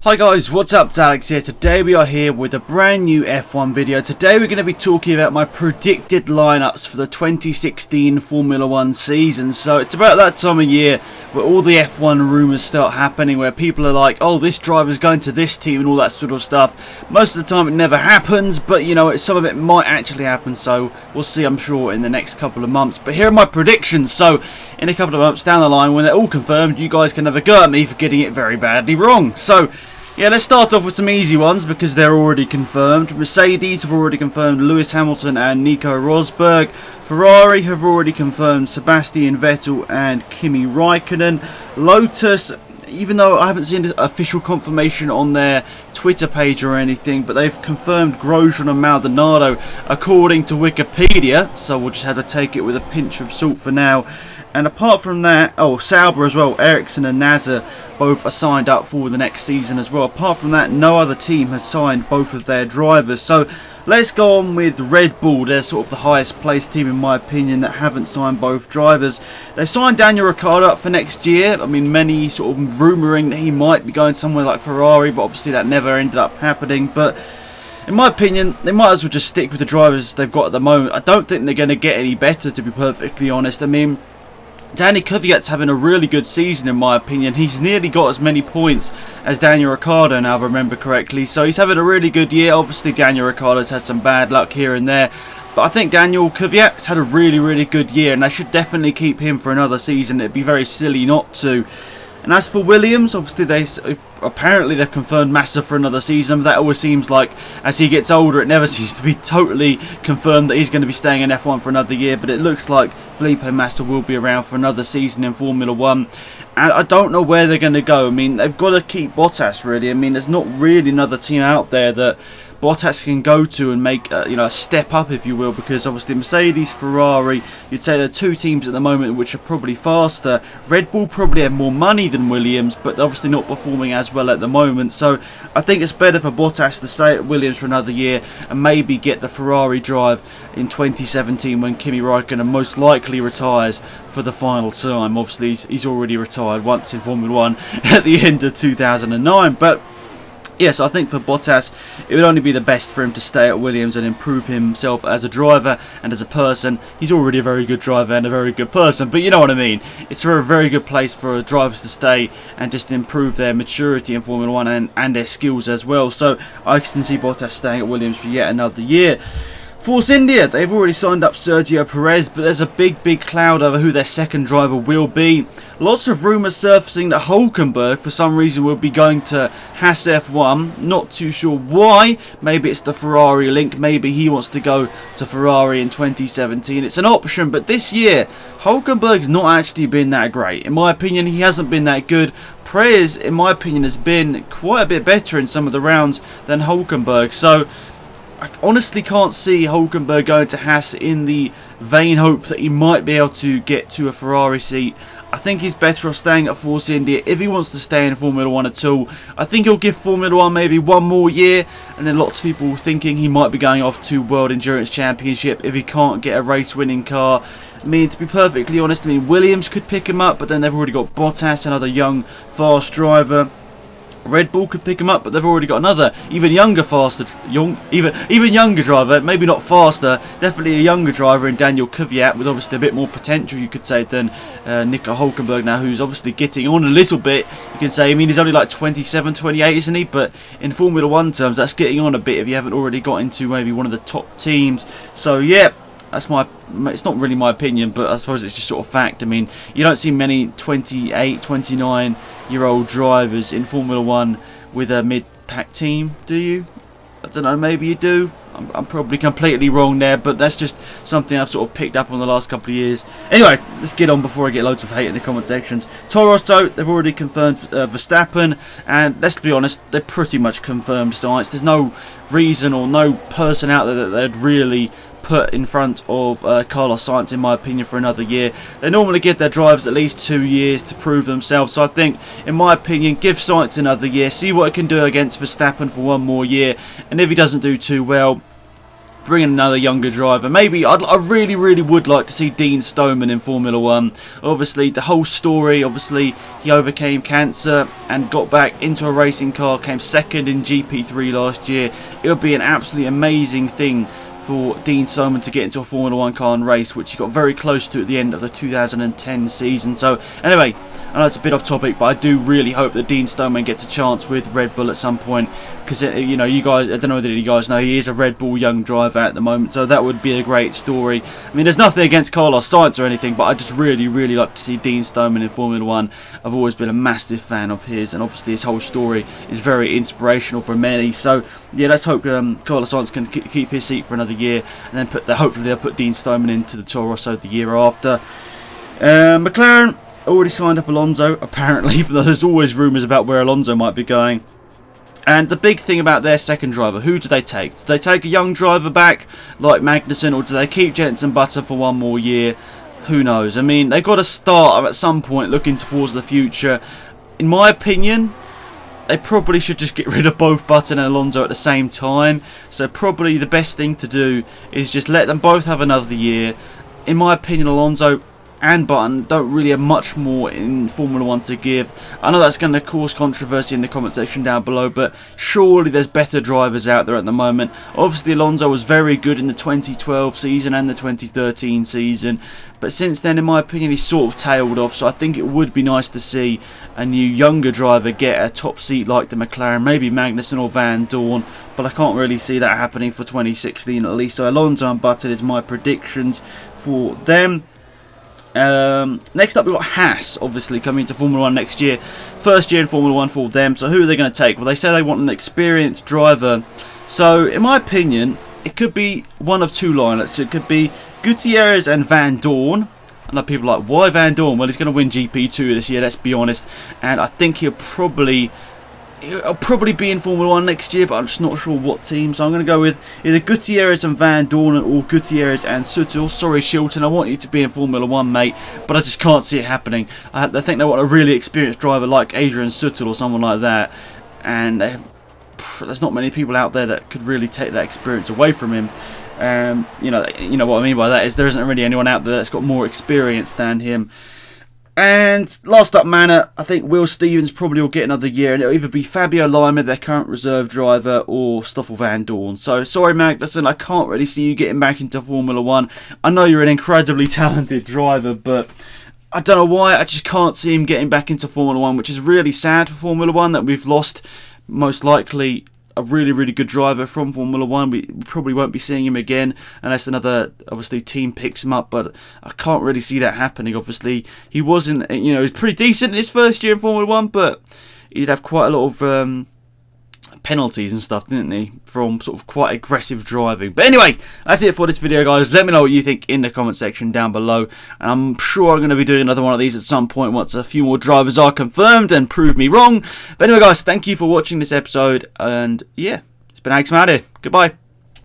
Hi guys, what's up? It's Alex here. Today we are here with a brand new F1 video. Today we're going to be talking about my predicted lineups for the 2016 Formula 1 season. So it's about that time of year where all the F1 rumours start happening, where people are like, oh, this driver's going to this team and all that sort of stuff. Most of the time it never happens, but you know, some of it might actually happen, so we'll see, I'm sure, in the next couple of months. But here are my predictions. So in a couple of months down the line, when they're all confirmed, you guys can have a go at me for getting it very badly wrong. So yeah, let's start off with some easy ones because they're already confirmed. Mercedes have already confirmed Lewis Hamilton and Nico Rosberg. Ferrari have already confirmed Sebastian Vettel and Kimi Raikkonen. Lotus, even though I haven't seen official confirmation on their Twitter page or anything, but they've confirmed Grosjean and Maldonado according to Wikipedia, so we'll just have to take it with a pinch of salt for now. And apart from that, oh, Sauber as well, Ericsson and Nasser both are signed up for the next season as well. Apart from that, no other team has signed both of their drivers. So let's go on with Red Bull. They're sort of the highest placed team in my opinion that haven't signed both drivers. They've signed Daniel Ricciardo up for next year. I mean, many sort of rumouring that he might be going somewhere like Ferrari, but obviously that never ended up happening. But in my opinion, they might as well just stick with the drivers they've got at the moment. I don't think they're going to get any better, to be perfectly honest. I mean, Danny Kvyat's having a really good season in my opinion. He's nearly got as many points as Daniel Ricciardo now, if I remember correctly. So he's having a really good year. Obviously Daniel Ricciardo's had some bad luck here and there, but I think Daniel Kvyat's had a really good year, and they should definitely keep him for another season. It'd be very silly not to. And as for Williams, obviously apparently they've confirmed Massa for another season. But that always seems like, as he gets older, it never seems to be totally confirmed that he's going to be staying in F1 for another year. But it looks like Felipe Massa will be around for another season in Formula 1. And I don't know where they're going to go. I mean, they've got to keep Bottas, really. I mean, there's not really another team out there that Bottas can go to and make a step up, if you will, because obviously Mercedes, Ferrari, you'd say they're two teams at the moment which are probably faster. Red Bull probably have more money than Williams, but they're obviously not performing as well at the moment. So I think it's better for Bottas to stay at Williams for another year and maybe get the Ferrari drive in 2017 when Kimi Raikkonen most likely retires for the final time. Obviously he's already retired once in Formula 1 at the end of 2009, but yes, I think for Bottas, it would only be the best for him to stay at Williams and improve himself as a driver and as a person. He's already a very good driver and a very good person, but you know what I mean. It's a very good place for drivers to stay and just improve their maturity in Formula 1 and their skills as well. So I can see Bottas staying at Williams for yet another year. Force India, they've already signed up Sergio Perez, but there's a big cloud over who their second driver will be. Lots of rumours surfacing that Hulkenberg, for some reason, will be going to Haas F1. Not too sure why. Maybe it's the Ferrari link. Maybe he wants to go to Ferrari in 2017. It's an option, but this year, Hulkenberg's not actually been that great. In my opinion, he hasn't been that good. Perez, in my opinion, has been quite a bit better in some of the rounds than Hulkenberg. So I honestly can't see Hulkenberg going to Haas in the vain hope that he might be able to get to a Ferrari seat. I think he's better off staying at Force India if he wants to stay in Formula 1 at all. I think he'll give Formula 1 maybe one more year, and then lots of people thinking he might be going off to World Endurance Championship if he can't get a race-winning car. I mean, to be perfectly honest, Williams could pick him up, but then they've already got Bottas, another young, fast driver. Red Bull could pick him up, but they've already got another even younger driver, maybe not faster, definitely a younger driver in Daniel Kvyat, with obviously a bit more potential, you could say, than Nico Hulkenberg now, who's obviously getting on a little bit, you can say. I mean, he's only like 27, 28, isn't he? But in Formula 1 terms, that's getting on a bit if you haven't already got into maybe one of the top teams. So yeah, it's not really my opinion, but I suppose it's just sort of fact. I mean, you don't see many 28, 29-year-old drivers in Formula 1 with a mid-pack team, do you? I don't know, maybe you do. I'm probably completely wrong there, but that's just something I've sort of picked up on the last couple of years. Anyway, let's get on before I get loads of hate in the comment sections. Toro Rosso, they've already confirmed Verstappen, and let's be honest, they're pretty much confirmed science. There's no reason or no person out there that they'd really put in front of Carlos Sainz, in my opinion, for another year. They normally give their drivers at least 2 years to prove themselves, so I think, in my opinion, give Sainz another year, see what he can do against Verstappen for one more year, and if he doesn't do too well, bring in another younger driver. Maybe I really would like to see Dean Stoneman in Formula 1. Obviously the whole story, obviously he overcame cancer and got back into a racing car, came second in GP3 last year. It would be an absolutely amazing thing for Dean Stoneman to get into a Formula 1 car and race, which he got very close to at the end of the 2010 season. So anyway, I know it's a bit off topic, but I do really hope that Dean Stoneman gets a chance with Red Bull at some point, because you know, you guys, I don't know whether you guys know, he is a Red Bull young driver at the moment, so that would be a great story. I mean, there's nothing against Carlos Sainz or anything, but I just really like to see Dean Stoneman in Formula 1. I've always been a massive fan of his, and obviously his whole story is very inspirational for many. So yeah, let's hope Carlos Sainz can keep his seat for another year, and then hopefully they'll put Dean Stoneman into the Toro Rosso the year after. McLaren already signed up Alonso, apparently, even though there's always rumours about where Alonso might be going. And the big thing about their second driver, who do they take? Do they take a young driver back like Magnussen, or do they keep Jenson Button for one more year? Who knows? I mean, they've got to start at some point looking towards the future. In my opinion, they probably should just get rid of both Button and Alonso at the same time. So probably the best thing to do is just let them both have another year. In my opinion, Alonso and Button don't really have much more in Formula 1 to give. I know that's going to cause controversy in the comment section down below, but surely there's better drivers out there at the moment. Obviously Alonso was very good in the 2012 season and the 2013 season, but since then, in my opinion, he's sort of tailed off. So I think it would be nice to see a new younger driver get a top seat like the McLaren, maybe Magnussen or Van Dorn, but I can't really see that happening for 2016 at least. So Alonso and Button is my predictions for them. Next up we've got Haas, obviously coming to Formula 1 next year. First year in Formula 1 for them. So who are they going to take? Well, they say they want an experienced driver. So in my opinion, it could be one of two lineups. It could be Gutierrez and Van Dorn. I know people are like, why Van Dorn? Well, he's going to win GP2 this year, let's be honest. And I think he'll probably be in Formula 1 next year, but I'm just not sure what team. So I'm going to go with either Gutierrez and Van Dorn or Gutierrez and Suttel. Sorry, Shilton, I want you to be in Formula 1, mate, but I just can't see it happening. I think they want a really experienced driver like Adrian Suttel or someone like that, and there's not many people out there that could really take that experience away from him. You know what I mean by that is there isn't really anyone out there that's got more experience than him. And last up, Manor, I think Will Stevens probably will get another year, and it'll either be Fabio Lima, their current reserve driver, or Stoffel Van Dorn. So sorry, Magnussen, I can't really see you getting back into Formula 1. I know you're an incredibly talented driver, but I don't know why, I just can't see him getting back into Formula 1, which is really sad for Formula 1 that we've lost most likely a really good driver from Formula 1. We probably won't be seeing him again unless another, obviously, team picks him up, but I can't really see that happening. Obviously, he wasn't, he was pretty decent in his first year in Formula 1, but he'd have quite a lot of penalties and stuff, didn't he, from sort of quite aggressive driving. But anyway, that's it for this video, guys. Let me know what you think in the comment section down below, and I'm sure I'm going to be doing another one of these at some point once a few more drivers are confirmed and prove me wrong. But anyway, guys, thank you for watching this episode, and yeah, it's been Alex from out here. Goodbye.